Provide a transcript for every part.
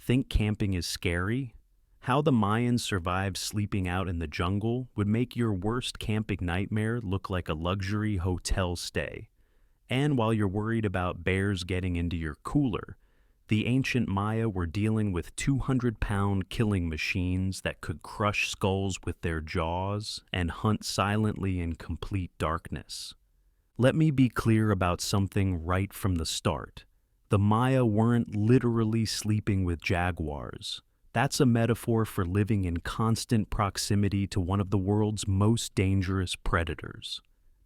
Think camping is scary? How the Mayans survived sleeping out in the jungle would make your worst camping nightmare look like a luxury hotel stay. And while you're worried about bears getting into your cooler, the ancient Maya were dealing with 200-pound killing machines that could crush skulls with their jaws and hunt silently in complete darkness. Let me be clear about something right from the start. The Maya weren't literally sleeping with jaguars. That's a metaphor for living in constant proximity to one of the world's most dangerous predators.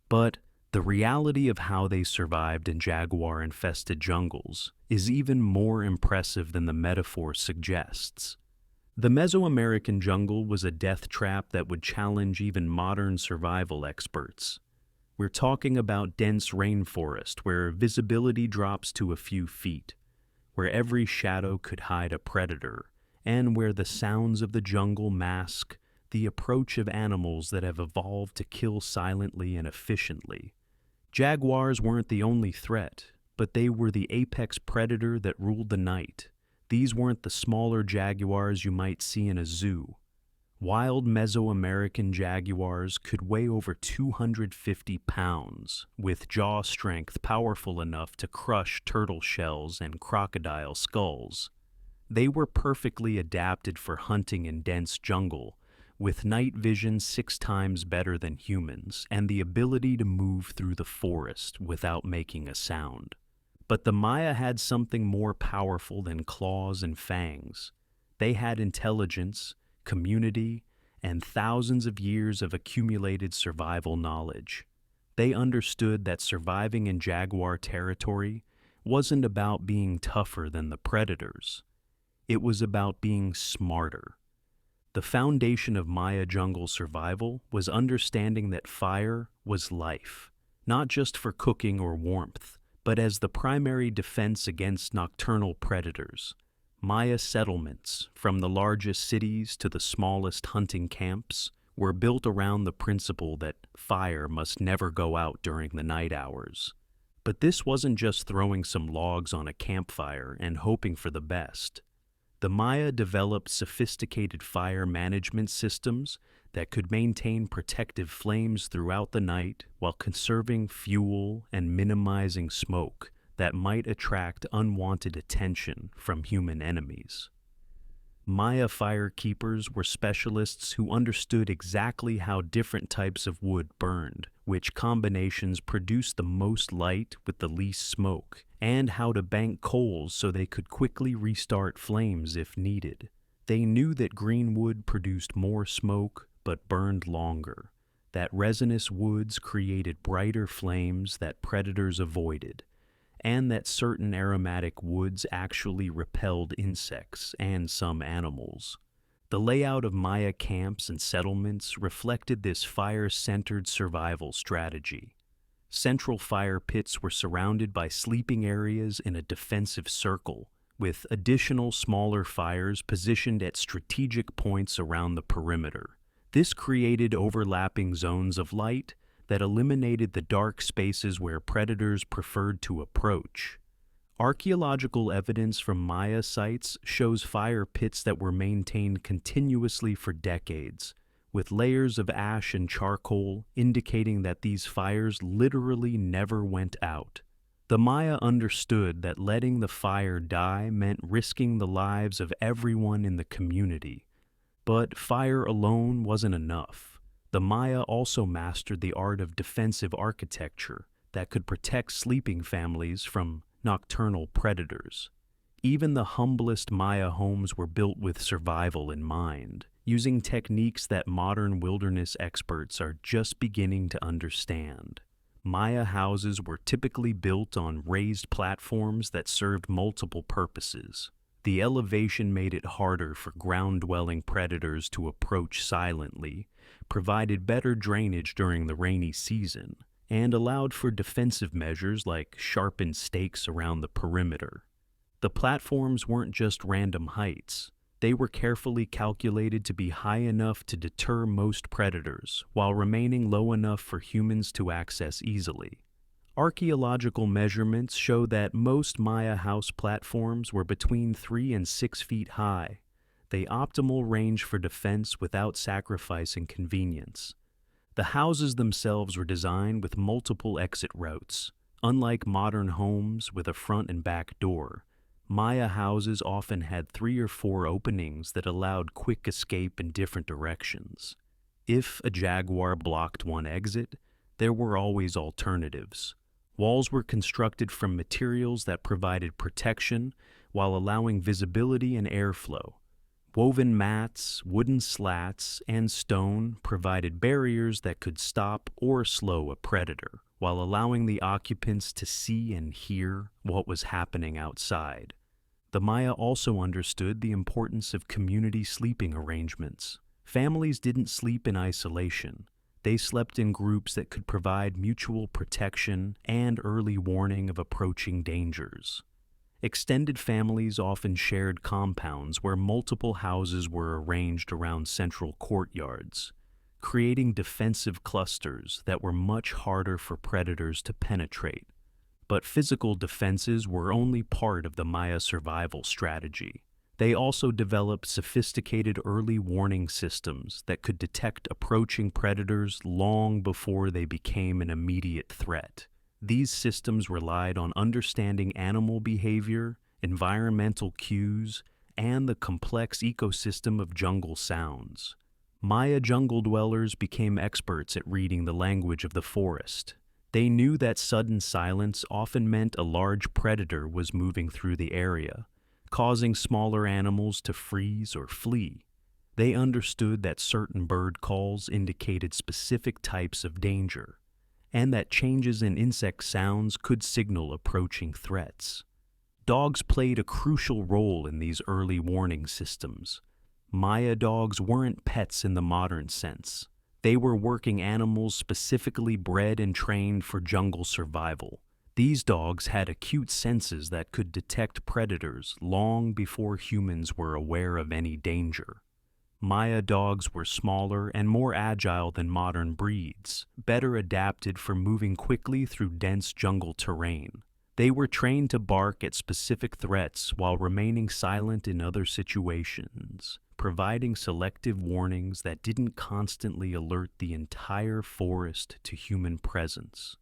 But the reality of how they survived in jaguar-infested jungles is even more impressive than the metaphor suggests. The Mesoamerican jungle was a death trap that would challenge even modern survival experts. We're talking about dense rainforest where visibility drops to a few feet, where every shadow could hide a predator, and where the sounds of the jungle mask the approach of animals that have evolved to kill silently and efficiently. Jaguars weren't the only threat, but they were the apex predator that ruled the night. These weren't the smaller jaguars you might see in a zoo. Wild Mesoamerican jaguars could weigh over 250 pounds, with jaw strength powerful enough to crush turtle shells and crocodile skulls. They were perfectly adapted for hunting in dense jungle, with night vision 6 times better than humans and the ability to move through the forest without making a sound. But the Maya had something more powerful than claws and fangs. They had intelligence, community, and thousands of years of accumulated survival knowledge. They understood that surviving in jaguar territory wasn't about being tougher than the predators. It was about being smarter. The foundation of Maya jungle survival was understanding that fire was life, not just for cooking or warmth, but as the primary defense against nocturnal predators. Maya settlements, from the largest cities to the smallest hunting camps, were built around the principle that fire must never go out during the night hours. But this wasn't just throwing some logs on a campfire and hoping for the best. The Maya developed sophisticated fire management systems that could maintain protective flames throughout the night while conserving fuel and minimizing smoke that might attract unwanted attention from human enemies. Maya firekeepers were specialists who understood exactly how different types of wood burned, which combinations produced the most light with the least smoke, and how to bank coals so they could quickly restart flames if needed. They knew that green wood produced more smoke but burned longer, that resinous woods created brighter flames that predators avoided, and that certain aromatic woods actually repelled insects and some animals. The layout of Maya camps and settlements reflected this fire-centered survival strategy. Central fire pits were surrounded by sleeping areas in a defensive circle, with additional smaller fires positioned at strategic points around the perimeter. This created overlapping zones of light that eliminated the dark spaces where predators preferred to approach. Archaeological evidence from Maya sites shows fire pits that were maintained continuously for decades, with layers of ash and charcoal indicating that these fires literally never went out. The Maya understood that letting the fire die meant risking the lives of everyone in the community. But fire alone wasn't enough. The Maya also mastered the art of defensive architecture that could protect sleeping families from nocturnal predators. Even the humblest Maya homes were built with survival in mind, using techniques that modern wilderness experts are just beginning to understand. Maya houses were typically built on raised platforms that served multiple purposes. The elevation made it harder for ground-dwelling predators to approach silently, provided better drainage during the rainy season, and allowed for defensive measures like sharpened stakes around the perimeter. The platforms weren't just random heights. They were carefully calculated to be high enough to deter most predators, while remaining low enough for humans to access easily. Archaeological measurements show that most Maya house platforms were between 3 and 6 feet high, the optimal range for defense without sacrificing convenience. The houses themselves were designed with multiple exit routes. Unlike modern homes with a front and back door, Maya houses often had 3 or 4 openings that allowed quick escape in different directions. If a Jaguar blocked one exit, there were always alternatives. Walls were constructed from materials that provided protection while allowing visibility and airflow. Woven mats, wooden slats, and stone provided barriers that could stop or slow a predator, while allowing the occupants to see and hear what was happening outside. The Maya also understood the importance of community sleeping arrangements. Families didn't sleep in isolation. They slept in groups that could provide mutual protection and early warning of approaching dangers. Extended families often shared compounds where multiple houses were arranged around central courtyards, creating defensive clusters that were much harder for predators to penetrate. But physical defenses were only part of the Maya survival strategy. They also developed sophisticated early warning systems that could detect approaching predators long before they became an immediate threat. These systems relied on understanding animal behavior, environmental cues, and the complex ecosystem of jungle sounds. Maya jungle dwellers became experts at reading the language of the forest. They knew that sudden silence often meant a large predator was moving through the area, causing smaller animals to freeze or flee. They understood that certain bird calls indicated specific types of danger, and that changes in insect sounds could signal approaching threats. Dogs played a crucial role in these early warning systems. Maya dogs weren't pets in the modern sense. They were working animals specifically bred and trained for jungle survival. These dogs had acute senses that could detect predators long before humans were aware of any danger. Maya dogs were smaller and more agile than modern breeds, better adapted for moving quickly through dense jungle terrain. They were trained to bark at specific threats while remaining silent in other situations, providing selective warnings that didn't constantly alert the entire forest to human presence.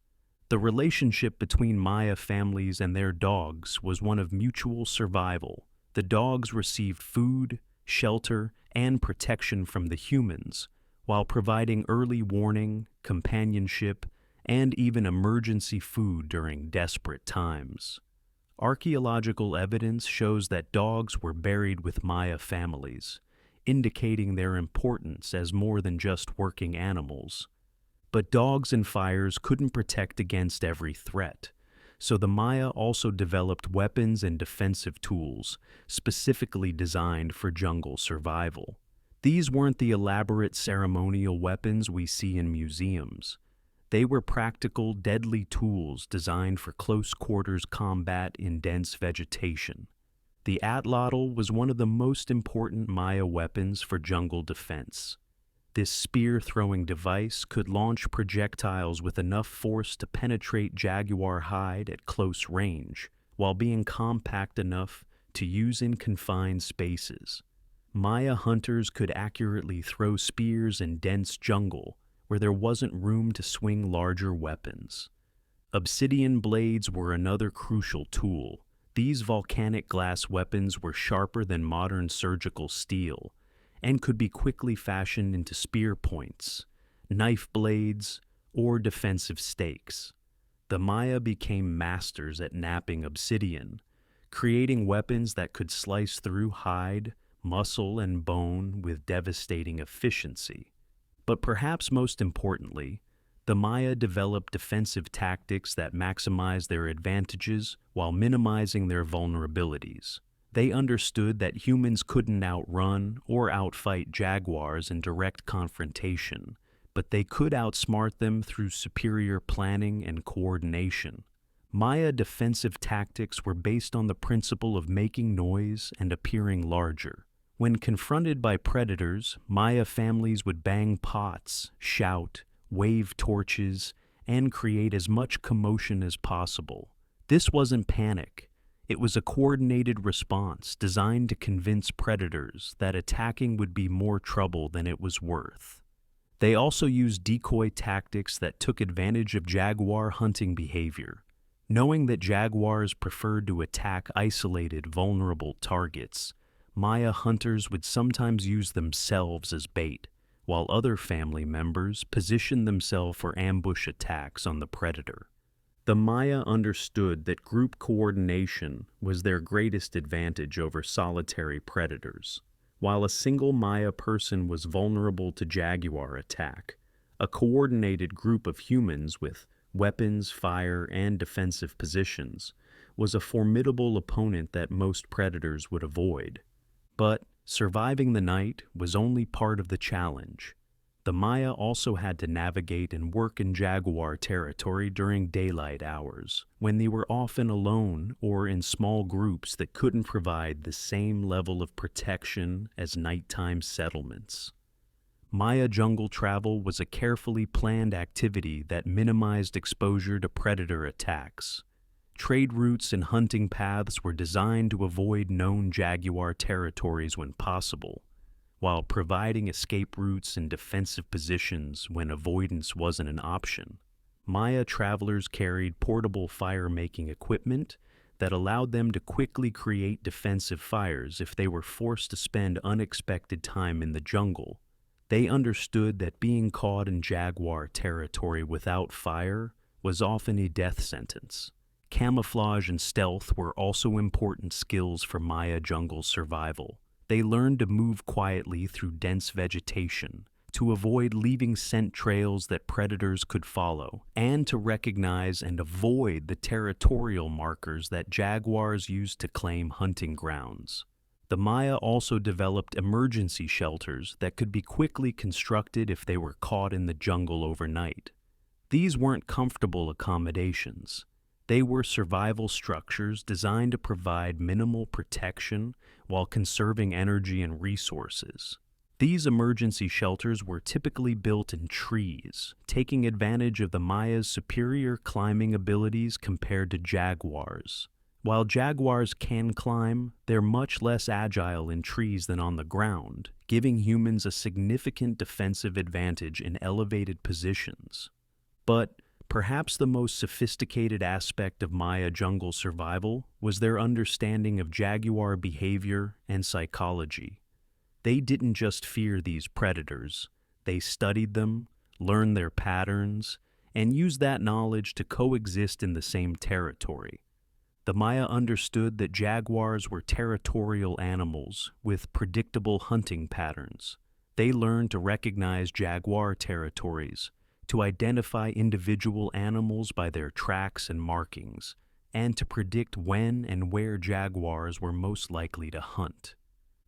The relationship between Maya families and their dogs was one of mutual survival. The dogs received food, shelter, and protection from the humans, while providing early warning, companionship, and even emergency food during desperate times. Archaeological evidence shows that dogs were buried with Maya families, indicating their importance as more than just working animals. But dogs and fires couldn't protect against every threat, so the Maya also developed weapons and defensive tools specifically designed for jungle survival. These weren't the elaborate ceremonial weapons we see in museums. They were practical, deadly tools designed for close-quarters combat in dense vegetation. The atlatl was one of the most important Maya weapons for jungle defense. This spear-throwing device could launch projectiles with enough force to penetrate jaguar hide at close range, while being compact enough to use in confined spaces. Maya hunters could accurately throw spears in dense jungle where there wasn't room to swing larger weapons. Obsidian blades were another crucial tool. These volcanic glass weapons were sharper than modern surgical steel and could be quickly fashioned into spear points, knife blades, or defensive stakes. The Maya became masters at knapping obsidian, creating weapons that could slice through hide, muscle, and bone with devastating efficiency. But perhaps most importantly, the Maya developed defensive tactics that maximized their advantages while minimizing their vulnerabilities. They understood that humans couldn't outrun or outfight jaguars in direct confrontation, but they could outsmart them through superior planning and coordination. Maya defensive tactics were based on the principle of making noise and appearing larger. When confronted by predators, Maya families would bang pots, shout, wave torches, and create as much commotion as possible. This wasn't panic. It was a coordinated response designed to convince predators that attacking would be more trouble than it was worth. They also used decoy tactics that took advantage of jaguar hunting behavior. Knowing that jaguars preferred to attack isolated, vulnerable targets, Maya hunters would sometimes use themselves as bait, while other family members positioned themselves for ambush attacks on the predator. The Maya understood that group coordination was their greatest advantage over solitary predators. While a single Maya person was vulnerable to jaguar attack, a coordinated group of humans with weapons, fire, and defensive positions was a formidable opponent that most predators would avoid. But surviving the night was only part of the challenge. The Maya also had to navigate and work in jaguar territory during daylight hours, when they were often alone or in small groups that couldn't provide the same level of protection as nighttime settlements. Maya jungle travel was a carefully planned activity that minimized exposure to predator attacks. Trade routes and hunting paths were designed to avoid known jaguar territories when possible, while providing escape routes and defensive positions when avoidance wasn't an option. Maya travelers carried portable fire-making equipment that allowed them to quickly create defensive fires if they were forced to spend unexpected time in the jungle. They understood that being caught in jaguar territory without fire was often a death sentence. Camouflage and stealth were also important skills for Maya jungle survival. They learned to move quietly through dense vegetation, to avoid leaving scent trails that predators could follow, and to recognize and avoid the territorial markers that jaguars used to claim hunting grounds. The Maya also developed emergency shelters that could be quickly constructed if they were caught in the jungle overnight. These weren't comfortable accommodations. They were survival structures designed to provide minimal protection while conserving energy and resources. These emergency shelters were typically built in trees, taking advantage of the Maya's superior climbing abilities compared to jaguars. While jaguars can climb, they're much less agile in trees than on the ground, giving humans a significant defensive advantage in elevated positions. But perhaps the most sophisticated aspect of Maya jungle survival was their understanding of jaguar behavior and psychology. They didn't just fear these predators. They studied them, learned their patterns, and used that knowledge to coexist in the same territory. The Maya understood that jaguars were territorial animals with predictable hunting patterns. They learned to recognize jaguar territories, to identify individual animals by their tracks and markings, and to predict when and where jaguars were most likely to hunt.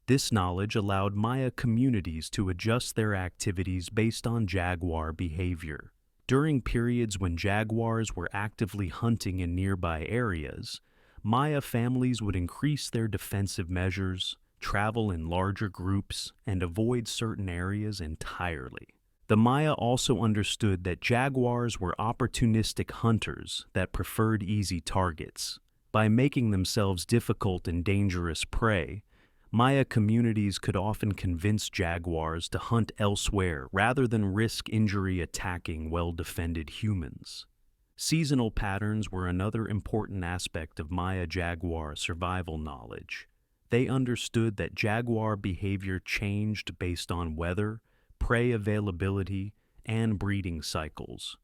This knowledge allowed Maya communities to adjust their activities based on jaguar behavior. During periods when jaguars were actively hunting in nearby areas, Maya families would increase their defensive measures, travel in larger groups, and avoid certain areas entirely. The Maya also understood that jaguars were opportunistic hunters that preferred easy targets. By making themselves difficult and dangerous prey, Maya communities could often convince jaguars to hunt elsewhere rather than risk injury attacking well-defended humans. Seasonal patterns were another important aspect of Maya jaguar survival knowledge. They understood that jaguar behavior changed based on weather, prey availability, and breeding cycles.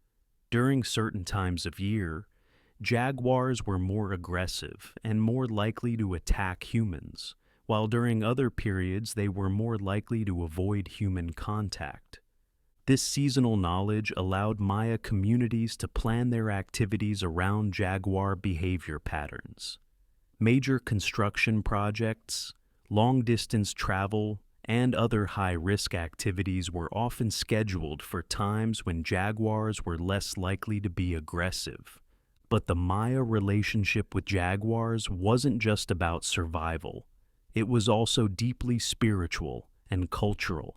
During certain times of year, jaguars were more aggressive and more likely to attack humans, while during other periods they were more likely to avoid human contact. This seasonal knowledge allowed Maya communities to plan their activities around jaguar behavior patterns. Major construction projects, long-distance travel, and other high-risk activities were often scheduled for times when jaguars were less likely to be aggressive. But the Maya relationship with jaguars wasn't just about survival. It was also deeply spiritual and cultural.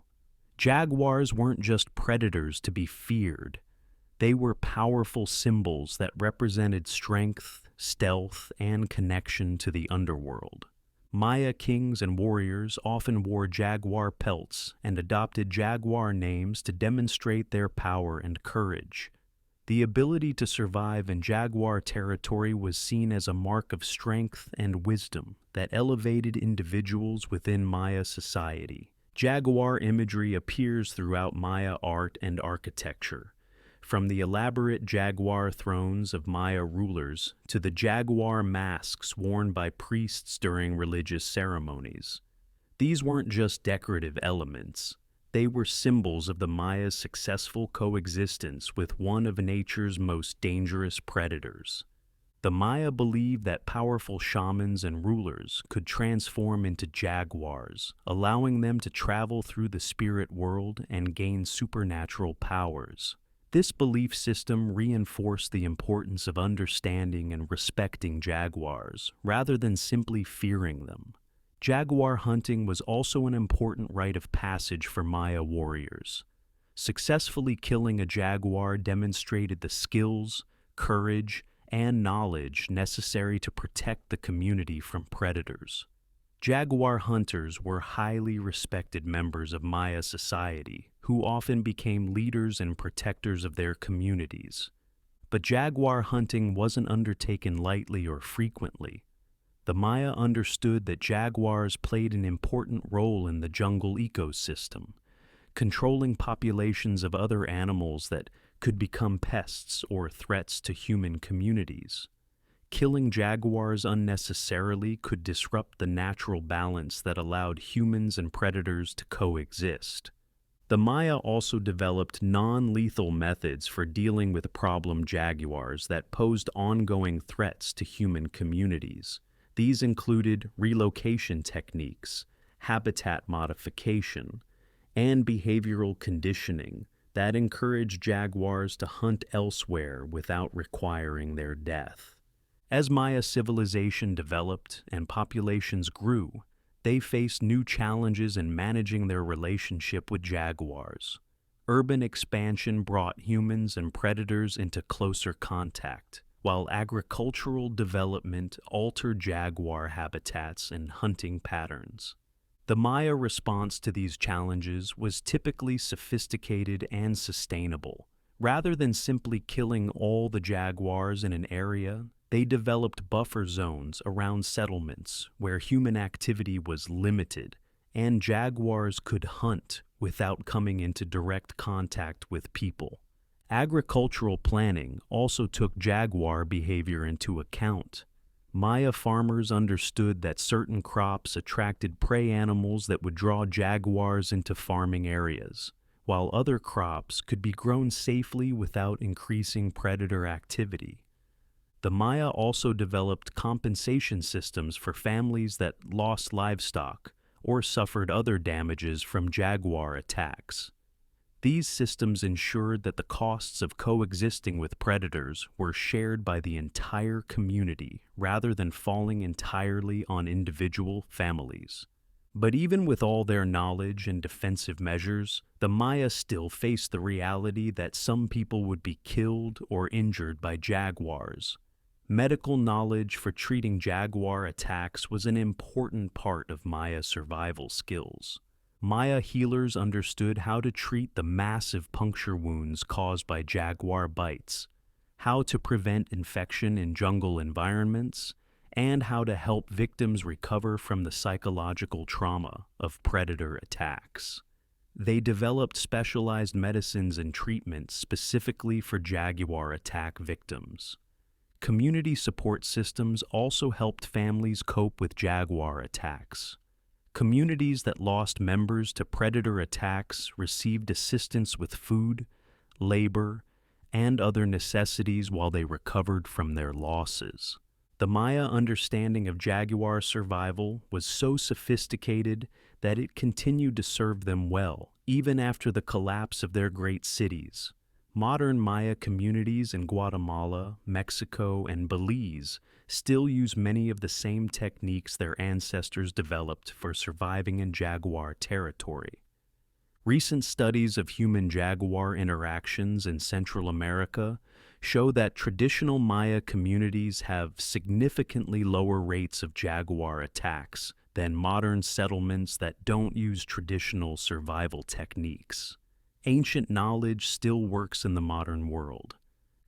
Jaguars weren't just predators to be feared. They were powerful symbols that represented strength, stealth, and connection to the underworld. Maya kings and warriors often wore jaguar pelts and adopted jaguar names to demonstrate their power and courage. The ability to survive in jaguar territory was seen as a mark of strength and wisdom that elevated individuals within Maya society. Jaguar imagery appears throughout Maya art and architecture, from the elaborate jaguar thrones of Maya rulers to the jaguar masks worn by priests during religious ceremonies. These weren't just decorative elements. They were symbols of the Maya's successful coexistence with one of nature's most dangerous predators. The Maya believed that powerful shamans and rulers could transform into jaguars, allowing them to travel through the spirit world and gain supernatural powers. This belief system reinforced the importance of understanding and respecting jaguars, rather than simply fearing them. Jaguar hunting was also an important rite of passage for Maya warriors. Successfully killing a jaguar demonstrated the skills, courage, and knowledge necessary to protect the community from predators. Jaguar hunters were highly respected members of Maya society, who often became leaders and protectors of their communities. But jaguar hunting wasn't undertaken lightly or frequently. The Maya understood that jaguars played an important role in the jungle ecosystem, controlling populations of other animals that could become pests or threats to human communities. Killing jaguars unnecessarily could disrupt the natural balance that allowed humans and predators to coexist. The Maya also developed non-lethal methods for dealing with problem jaguars that posed ongoing threats to human communities. These included relocation techniques, habitat modification, and behavioral conditioning that encouraged jaguars to hunt elsewhere without requiring their death. As Maya civilization developed and populations grew, they faced new challenges in managing their relationship with jaguars. Urban expansion brought humans and predators into closer contact, while agricultural development altered jaguar habitats and hunting patterns. The Maya response to these challenges was typically sophisticated and sustainable. Rather than simply killing all the jaguars in an area, they developed buffer zones around settlements where human activity was limited, and jaguars could hunt without coming into direct contact with people. Agricultural planning also took jaguar behavior into account. Maya farmers understood that certain crops attracted prey animals that would draw jaguars into farming areas, while other crops could be grown safely without increasing predator activity. The Maya also developed compensation systems for families that lost livestock or suffered other damages from jaguar attacks. These systems ensured that the costs of coexisting with predators were shared by the entire community rather than falling entirely on individual families. But even with all their knowledge and defensive measures, the Maya still faced the reality that some people would be killed or injured by jaguars. Medical knowledge for treating jaguar attacks was an important part of Maya survival skills. Maya healers understood how to treat the massive puncture wounds caused by jaguar bites, how to prevent infection in jungle environments, and how to help victims recover from the psychological trauma of predator attacks. They developed specialized medicines and treatments specifically for jaguar attack victims. Community support systems also helped families cope with jaguar attacks. Communities that lost members to predator attacks received assistance with food, labor, and other necessities while they recovered from their losses. The Maya understanding of jaguar survival was so sophisticated that it continued to serve them well, even after the collapse of their great cities. Modern Maya communities in Guatemala, Mexico, and Belize still use many of the same techniques their ancestors developed for surviving in jaguar territory. Recent studies of human-jaguar interactions in Central America show that traditional Maya communities have significantly lower rates of jaguar attacks than modern settlements that don't use traditional survival techniques. Ancient knowledge still works in the modern world.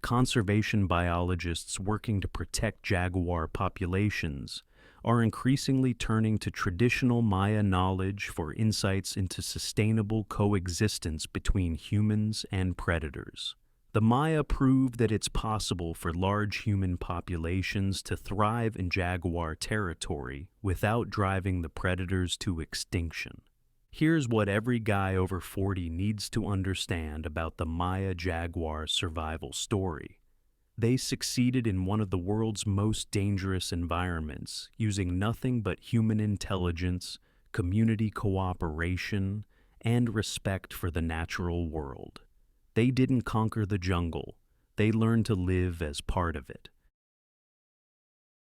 Conservation biologists working to protect jaguar populations are increasingly turning to traditional Maya knowledge for insights into sustainable coexistence between humans and predators. The Maya proved that it's possible for large human populations to thrive in jaguar territory without driving the predators to extinction. Here's what every guy over 40 needs to understand about the Maya jaguar survival story. They succeeded in one of the world's most dangerous environments, using nothing but human intelligence, community cooperation, and respect for the natural world. They didn't conquer the jungle, they learned to live as part of it.